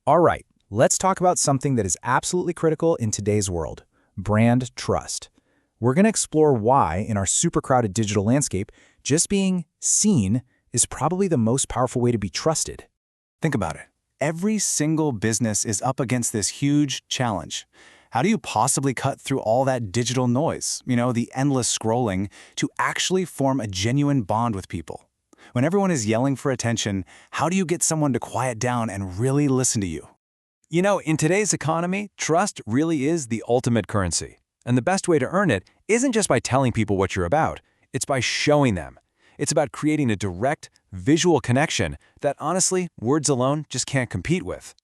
All right, let's talk about something that is absolutely critical in today's world: brand trust. We're going to explore why, in our super crowded digital landscape, just being seen is probably the most powerful way to be trusted. Think about it. Every single business is up against this huge challenge. How do you possibly cut through all that digital noise, the endless scrolling, to actually form a genuine bond with people? When everyone is yelling for attention, how do you get someone to quiet down and really listen to you? In today's economy, trust really is the ultimate currency. And the best way to earn it isn't just by telling people what you're about, it's by showing them. It's about creating a direct, visual connection that, honestly, words alone just can't compete with.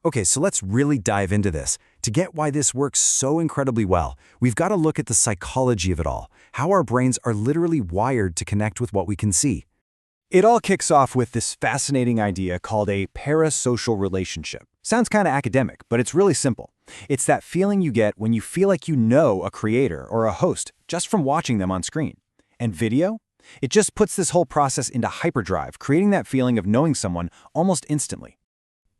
Okay, so let's really dive into this. To get why this works so incredibly well, we've got to look at the psychology of it all, how our brains are literally wired to connect with what we can see. It all kicks off with this fascinating idea called a parasocial relationship. Sounds kind of academic, but it's really simple. It's that feeling you get when you feel like you know a creator or a host just from watching them on screen. And video? It just puts this whole process into hyperdrive, creating that feeling of knowing someone almost instantly.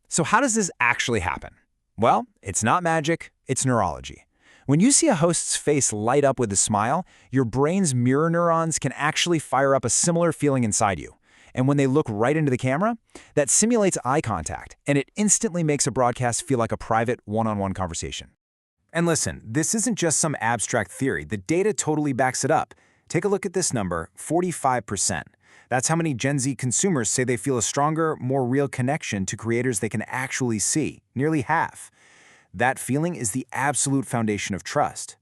So how does this actually happen? Well, it's not magic, it's neurology. When you see a host's face light up with a smile, your brain's mirror neurons can actually fire up a similar feeling inside you. And when they look right into the camera, that simulates eye contact, and it instantly makes a broadcast feel like a private, one-on-one conversation. And listen, this isn't just some abstract theory. The data totally backs it up. Take a look at this number, 45%. That's how many Gen Z consumers say they feel a stronger, more real connection to creators they can actually see, nearly half. That feeling is the absolute foundation of trust.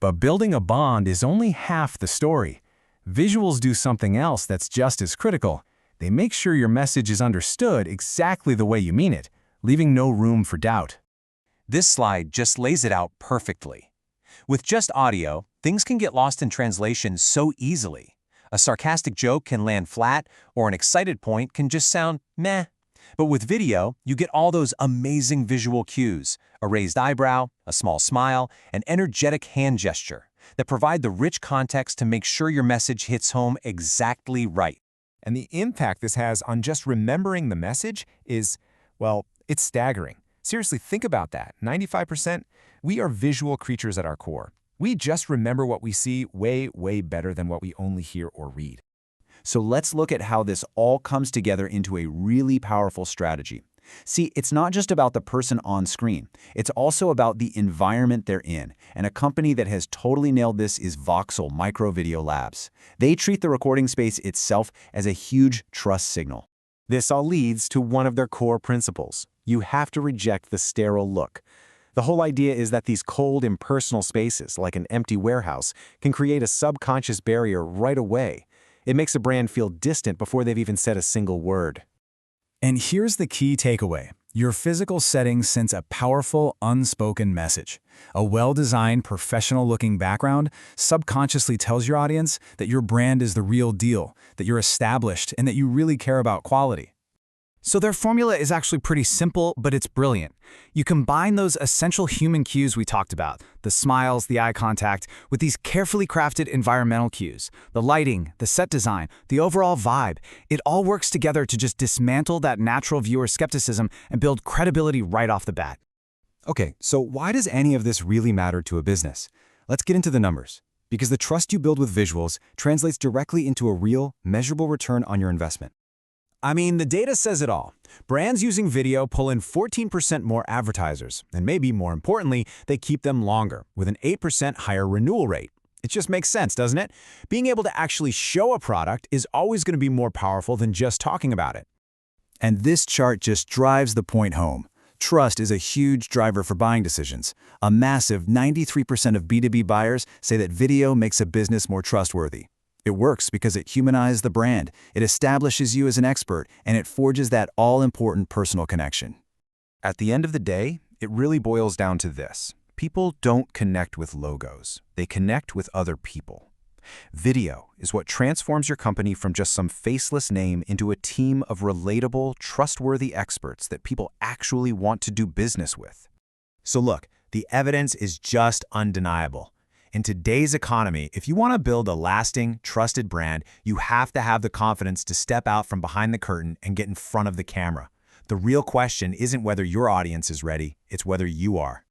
But building a bond is only half the story. Visuals do something else that's just as critical. They make sure your message is understood exactly the way you mean it, leaving no room for doubt. This slide just lays it out perfectly. With just audio, things can get lost in translation so easily. A sarcastic joke can land flat, or an excited point can just sound meh. But with video, you get all those amazing visual cues: a raised eyebrow, a small smile, an energetic hand gesture that provide the rich context to make sure your message hits home exactly right. And the impact this has on just remembering the message is, well, it's staggering. Seriously, think about that. 95%, we are visual creatures at our core. We just remember what we see way, way better than what we only hear or read. So let's look at how this all comes together into a really powerful strategy. See, it's not just about the person on screen. It's also about the environment they're in. And a company that has totally nailed this is Voxel Micro Video Labs. They treat the recording space itself as a huge trust signal. This all leads to one of their core principles. You have to reject the sterile look. The whole idea is that these cold, impersonal spaces, like an empty warehouse, can create a subconscious barrier right away. It makes a brand feel distant before they've even said a single word. And here's the key takeaway. Your physical settings sends a powerful, unspoken message. A well-designed, professional-looking background subconsciously tells your audience that your brand is the real deal, that you're established, and that you really care about quality. So their formula is actually pretty simple, but it's brilliant. You combine those essential human cues we talked about, the smiles, the eye contact, with these carefully crafted environmental cues, the lighting, the set design, the overall vibe. It all works together to just dismantle that natural viewer skepticism and build credibility right off the bat. Okay, so why does any of this really matter to a business? Let's get into the numbers. Because the trust you build with visuals translates directly into a real, measurable return on your investment. I mean, the data says it all. Brands using video pull in 14% more advertisers, and maybe more importantly, they keep them longer, with an 8% higher renewal rate. It just makes sense, doesn't it? Being able to actually show a product is always going to be more powerful than just talking about it. And this chart just drives the point home. Trust is a huge driver for buying decisions. A massive 93% of B2B buyers say that video makes a business more trustworthy. It works because it humanizes the brand, it establishes you as an expert, and it forges that all-important personal connection. At the end of the day, it really boils down to this. People don't connect with logos. They connect with other people. Video is what transforms your company from just some faceless name into a team of relatable, trustworthy experts that people actually want to do business with. So look, the evidence is just undeniable. In today's economy, if you want to build a lasting, trusted brand, you have to have the confidence to step out from behind the curtain and get in front of the camera. The real question isn't whether your audience is ready, it's whether you are.